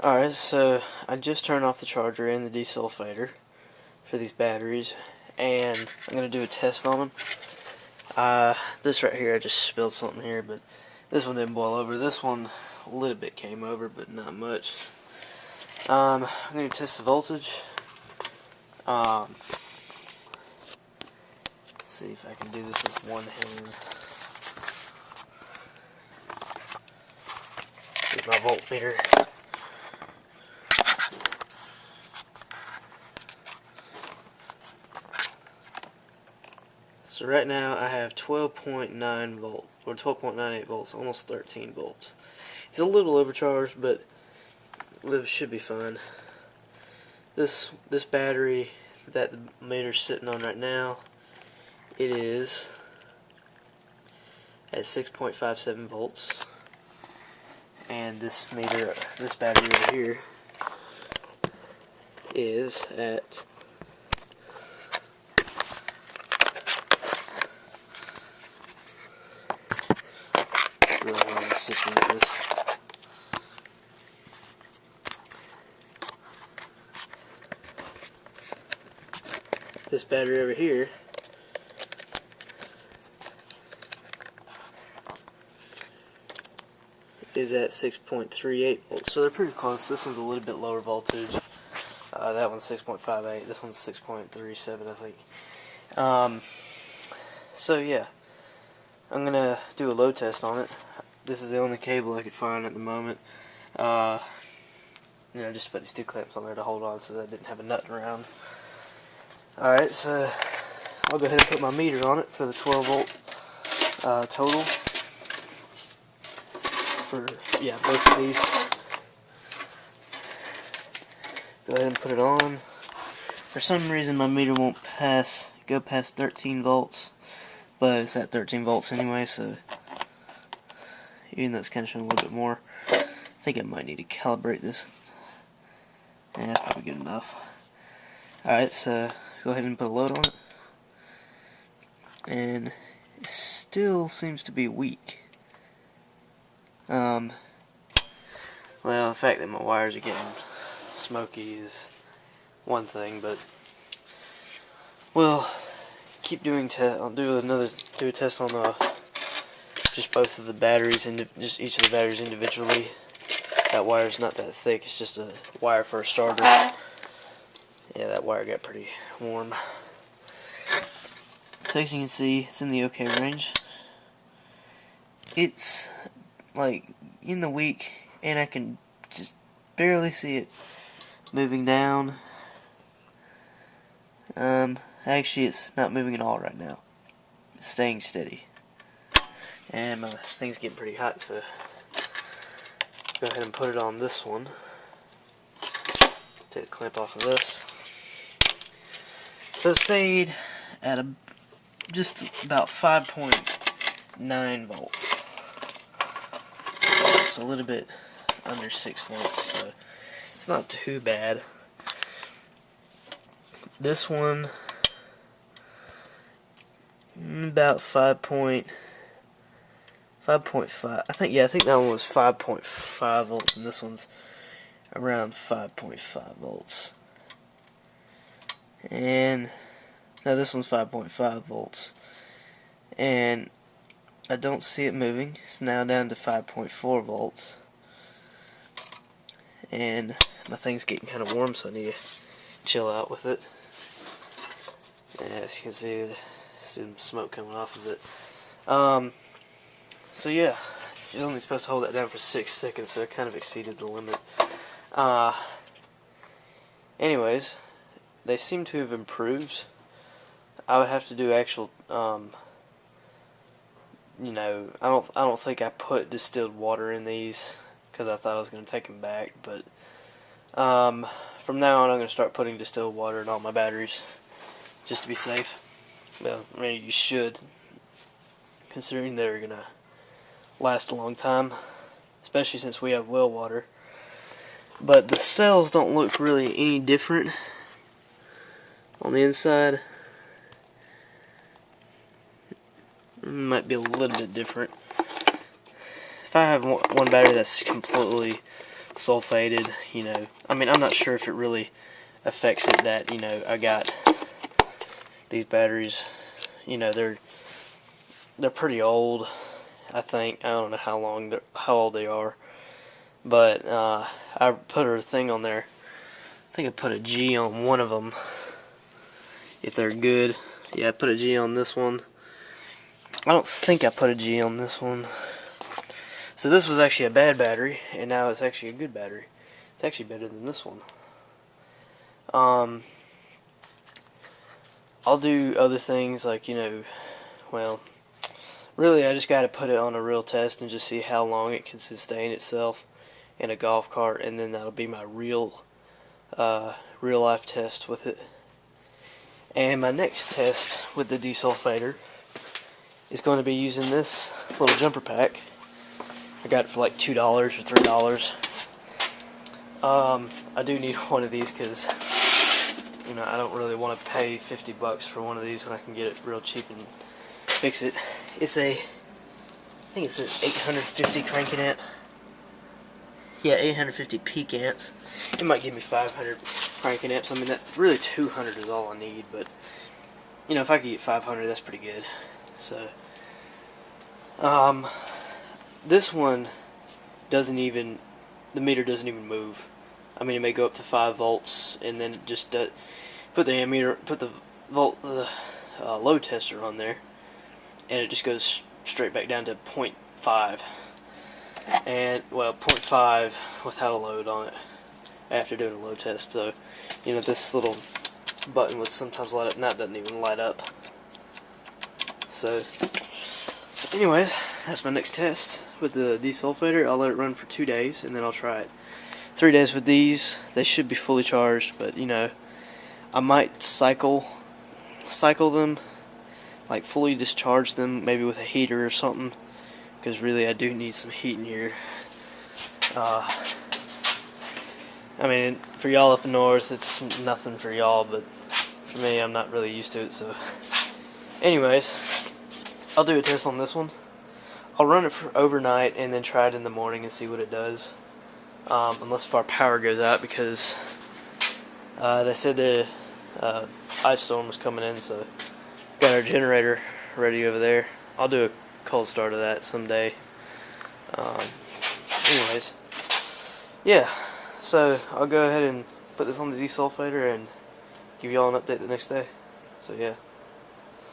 Alright, so I just turned off the charger and the desulphator for these batteries, and I'm going to do a test on them. This right here, I just spilled something here, but this one didn't boil over. This one, a little bit came over, but not much. I'm going to test the voltage. Let's see if I can do this with one hand. Here's my voltmeter. So right now I have 12.9 volt, or 12.98 volts, almost 13 volts. It's a little overcharged, but it should be fine. This battery that the meter's sitting on right now, it is at 6.57 volts, and this battery over here is at 6 this. This battery over here is at 6.38 volts, so they're pretty close. This one's a little bit lower voltage. That one's 6.58. This one's 6.37, I think. So yeah, I'm gonna do a load test on it. This is the only cable I could find at the moment. Just put these two clamps on there to hold on so that I didn't have a nut around. Alright, so I'll go ahead and put my meter on it for the 12 volt total. For, both of these. Go ahead and put it on. For some reason my meter won't go past 13 volts, but it's at 13 volts anyway, so even though it's kind of showing a little bit more, I think I might need to calibrate this. Yeah, that's probably good enough. Alright, so go ahead and put a load on it. And it still seems to be weak. Well, the fact that my wires are getting smoky is one thing, but we'll keep doing I'll do a test on just both of the batteries, and just each of the batteries individually. That wire's not that thick, it's just a wire for a starter. Yeah, that wire got pretty warm. So as you can see, it's in the okay range. It's like in the weak, and I can just barely see it moving down. Actually, it's not moving at all right now. It's staying steady. And my thing's getting pretty hot, so go ahead and put it on this one. Take the clamp off of this. So it stayed at just about 5.9 volts. So a little bit under 6 volts, so it's not too bad. This one, about 5.5. I think that one was 5.5 volts, and this one's around 5.5 volts. And now this one's 5.5 volts, and I don't see it moving. It's now down to 5.4 volts, and my thing's getting kind of warm, so I need to chill out with it. And as you can see, there's some smoke coming off of it. So yeah, you're only supposed to hold that down for 6 seconds, so it kind of exceeded the limit. Anyways, they seem to have improved. I would have to do actual, I don't think I put distilled water in these because I thought I was going to take them back, but from now on I'm going to start putting distilled water in all my batteries just to be safe. Well, I mean, you should, considering they're going to last a long time, especially since we have well water. But the cells don't look really any different on the inside. It might be a little bit different. If I have one battery that's completely sulfated, you know. I mean, I'm not sure if it really affects it that, you know, I got these batteries, you know, they're pretty old, I think. I don't know how old they are, but I put a thing on there. I think I put a G on one of them, if they're good. Yeah, I put a G on this one. I don't think I put a G on this one. So this was actually a bad battery, and now it's actually a good battery. It's actually better than this one. I'll do other things like, you know, well, really I just got to put it on a real test and just see how long it can sustain itself in a golf cart, and then that'll be my real life test with it. And my next test with the Desulphator is going to be using this little jumper pack. I got it for like $2 or $3. I do need one of these because, you know, I don't really want to pay 50 bucks for one of these when I can get it real cheap and fix it. It's I think it's an 850 cranking amp. Yeah, 850 peak amps. It might give me 500 cranking amps. I mean, that really 200 is all I need, but, you know, if I could get 500, that's pretty good. So, this one doesn't even, the meter doesn't even move. I mean, it may go up to 5 volts, and then it just put the ammeter, put the load tester on there, and it just goes straight back down to 0.5. And, well, 0.5 without a load on it after doing a load test. So, you know, this little button would sometimes light up, and that doesn't even light up. So, anyways, that's my next test with the Desulphator. I'll let it run for 2 days, and then I'll try it 3 days with these. They should be fully charged, but, you know, I might cycle them, like fully discharge them, maybe with a heater or something, because really I do need some heat in here. I mean, for y'all up north, it's nothing for y'all, but for me, I'm not really used to it. So, anyways, I'll do a test on this one. I'll run it for overnight and then try it in the morning and see what it does. Unless if our power goes out, because they said the ice storm was coming in, so got our generator ready over there. I'll do a cold start of that someday. Anyways, yeah, so I'll go ahead and put this on the Desulphator and give y'all an update the next day. So yeah.